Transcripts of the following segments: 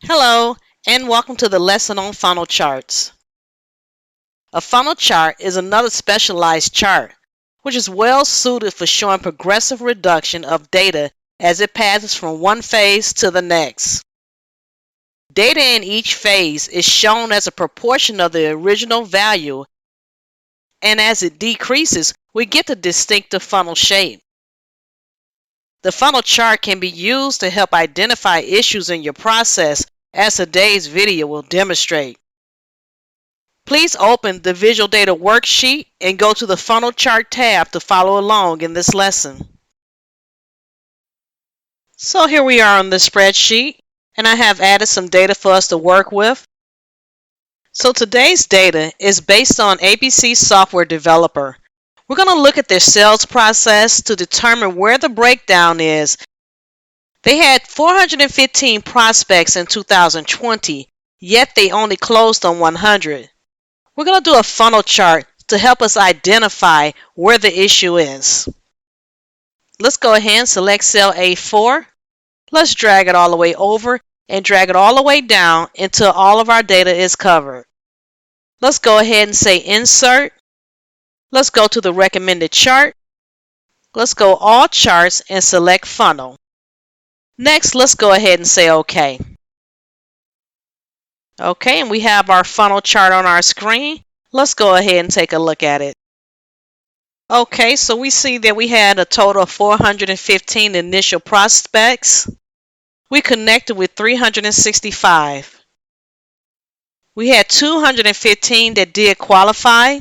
Hello, and welcome to the lesson on funnel charts. A funnel chart is another specialized chart, which is well suited for showing progressive reduction of data as it passes from one phase to the next. Data in each phase is shown as a proportion of the original value, and as it decreases, we get the distinctive funnel shape. The funnel chart can be used to help identify issues in your process, as today's video will demonstrate. Please open the Visual Data worksheet and go to the Funnel Chart tab to follow along in this lesson. So here we are on the spreadsheet, and I have added some data for us to work with. So today's data is based on ABC Software Developer. We're going to look at their sales process to determine where the breakdown is. They had 415 prospects in 2020, yet they only closed on 100. We're going to do a funnel chart to help us identify where the issue is. Let's go ahead and select cell A4. Let's drag it all the way over and drag it all the way down until all of our data is covered. Let's go ahead and say Insert. Let's go to the recommended chart. Let's go All Charts and select Funnel. Next, let's go ahead and say OK. Okay, and we have our funnel chart on our screen. Let's go ahead and take a look at it. Okay, so we see that we had a total of 415 initial prospects. We connected with 365. We had 215 that did qualify.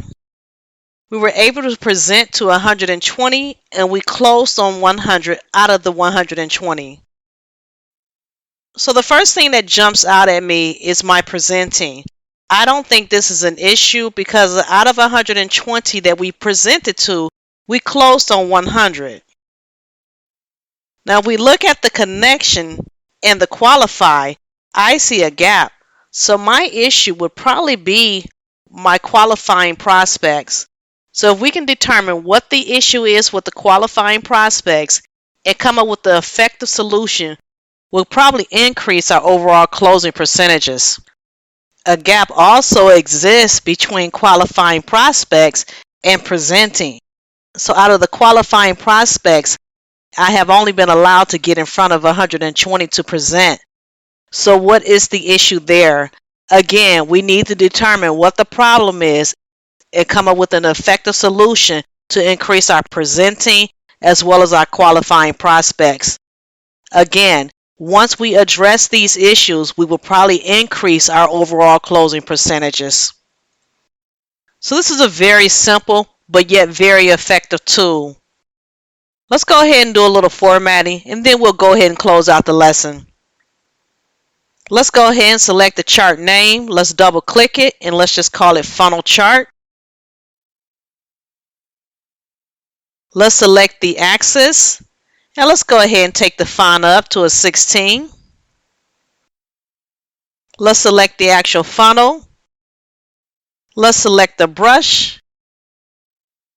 We were able to present to 120, and we closed on 100 out of the 120. So the first thing that jumps out at me is my presenting. I don't think this is an issue because out of 120 that we presented to, we closed on 100. Now if we look at the connection and the qualify, I see a gap. So my issue would probably be my qualifying prospects. So if we can determine what the issue is with the qualifying prospects and come up with the effective solution, will probably increase our overall closing percentages. A gap also exists between qualifying prospects and presenting. So out of the qualifying prospects, I have only been allowed to get in front of 120 to present. So what is the issue there? Again, we need to determine what the problem is and come up with an effective solution to increase our presenting as well as our qualifying prospects. Again, once we address these issues, we will probably increase our overall closing percentages. So this is a very simple but yet very effective tool. Let's go ahead and do a little formatting, and then we'll go ahead and close out the lesson. Let's go ahead and select the chart name. Let's double click it and let's just call it Funnel Chart. Let's select the axis. Now let's go ahead and take the font up to a 16. Let's select the actual funnel. Let's select the brush.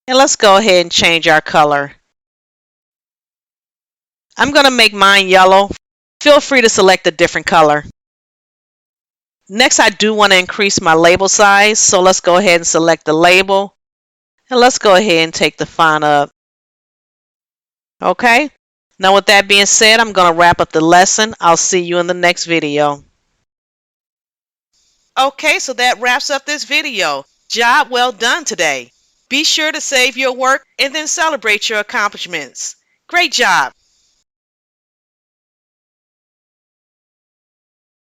And let's go ahead and change our color. I'm going to make mine yellow. Feel free to select a different color. Next, I do want to increase my label size. So let's go ahead and select the label. And let's go ahead and take the font up. Okay. Now with that being said, I'm going to wrap up the lesson. I'll see you in the next video. Okay, so that wraps up this video. Job well done today. Be sure to save your work and then celebrate your accomplishments. Great job.